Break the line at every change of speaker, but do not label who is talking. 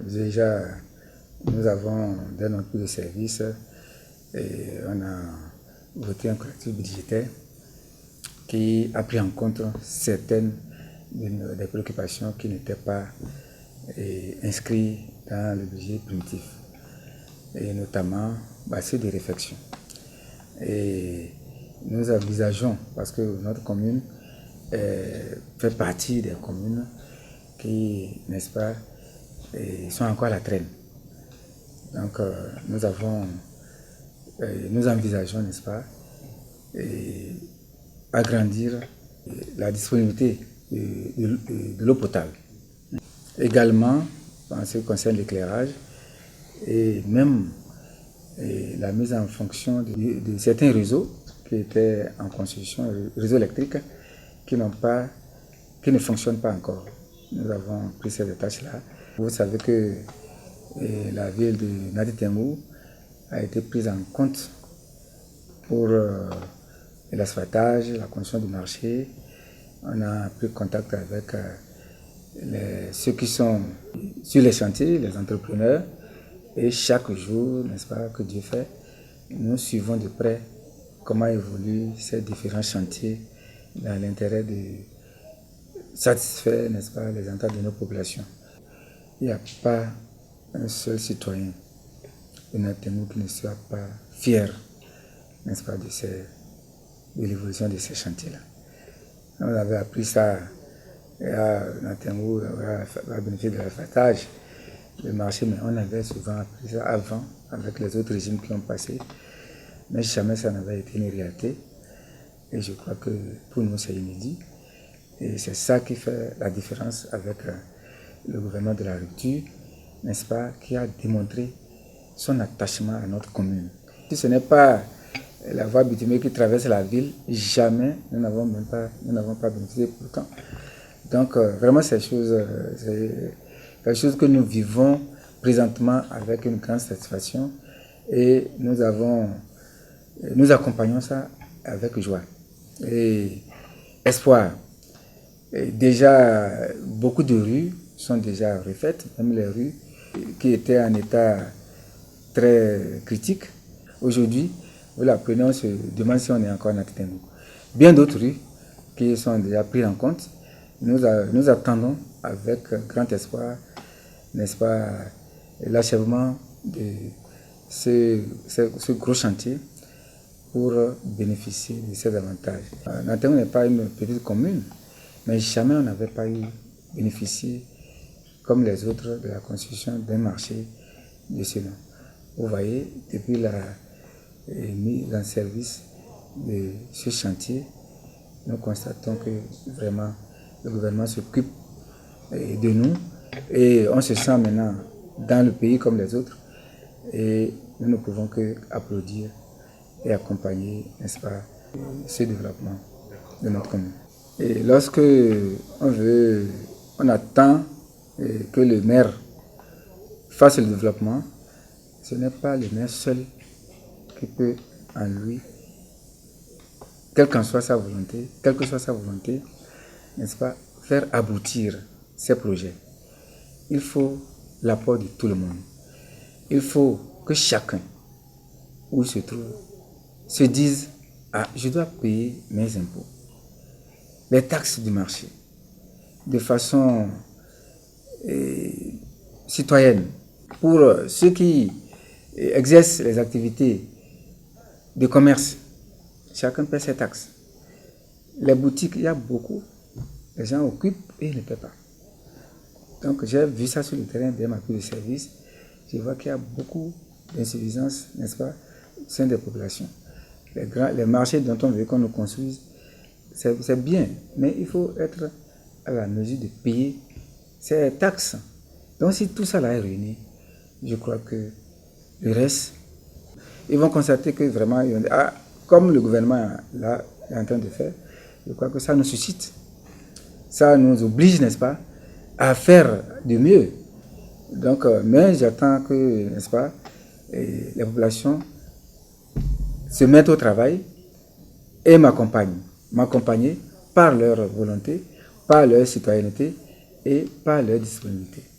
déjà, nous avons dans notre plan de service, et on a voté un collectif budgétaire qui a pris en compte certaines des préoccupations qui n'étaient pas inscrites dans le budget primitif, et notamment ceux de réflexion. Et nous envisageons, parce que notre commune fait partie des communes qui, n'est-ce pas, sont encore à la traîne. Donc nous envisageons, n'est-ce pas, agrandir la disponibilité de l'eau potable. Également, en ce qui concerne l'éclairage, et même la mise en fonction de certains réseaux qui étaient en construction, réseaux électriques, qui ne fonctionnent pas encore. Nous avons pris ces tâches-là. Vous savez que la ville de Nadi Tengou a été prise en compte pour l'asphaltage, la construction du marché. On a pris contact avec ceux qui sont sur les chantiers, les entrepreneurs. Et chaque jour, n'est-ce pas, que Dieu fait, nous suivons de près comment évoluent ces différents chantiers dans l'intérêt de satisfaire, n'est-ce pas, les attentes de nos populations. Il n'y a pas un seul citoyen de Nadi Tengou qui ne soit pas fier, n'est-ce pas, de l'évolution de ces chantiers-là. On avait appris ça à Nadi Tengou, à bénéficier de l'asphaltage, le marché, mais on avait souvent appris ça avant, avec les autres régimes qui ont passé, mais jamais ça n'avait été une réalité. Et je crois que pour nous, c'est inédit. Et c'est ça qui fait la différence avec le gouvernement de la rupture, n'est-ce pas, qui a démontré son attachement à notre commune. Si ce n'est pas la voie bitumée qui traverse la ville, jamais nous n'avons pas bénéficié pourtant. Donc vraiment, c'est quelque chose que nous vivons présentement avec une grande satisfaction, et nous accompagnons ça avec joie et espoir. Et déjà, beaucoup de rues sont déjà refaites, même les rues qui étaient en état très critique. Aujourd'hui, vous la prenez, on se demande si on est encore en Nadi Tengou. Bien d'autres rues qui sont déjà prises en compte. Nous attendons avec grand espoir, n'est-ce pas, l'achèvement de ce gros chantier pour bénéficier de ces avantages. Nadi Tengou n'est pas une petite commune, mais jamais on n'avait pas bénéficié, comme les autres, de la construction d'un marché de ce nom. Vous voyez, depuis la mise en service de ce chantier, nous constatons que vraiment le gouvernement s'occupe de nous, et on se sent maintenant dans le pays comme les autres, et nous ne pouvons que applaudir et accompagner, n'est-ce pas, ce développement de notre commune. Et lorsque on attend que le maire fasse le développement, ce n'est pas le maire seul qui peut en lui, quelle que soit sa volonté, n'est-ce pas, faire aboutir ces projets. Il faut l'apport de tout le monde. Il faut que chacun, où il se trouve, se dise: ah, je dois payer mes impôts, les taxes du marché, de façon citoyenne. Pour ceux qui exercent les activités de commerce, chacun paie ses taxes. Les boutiques, il y a beaucoup, les gens occupent et ils ne paient pas. Donc j'ai vu ça sur le terrain de ma prise de service. Je vois qu'il y a beaucoup d'insuffisance, n'est-ce pas, au sein des populations. Les marchés dont on veut qu'on nous construise, c'est bien, mais il faut être à la mesure de payer ces taxes. Donc si tout ça là est réuni, je crois que le reste, ils vont constater que vraiment, comme le gouvernement là est en train de faire, je crois que ça nous suscite, ça nous oblige, n'est-ce pas, à faire de mieux. Donc, mais j'attends que, n'est-ce pas, les populations se mettent au travail et m'accompagner par leur volonté, par leur citoyenneté et par leur disponibilité.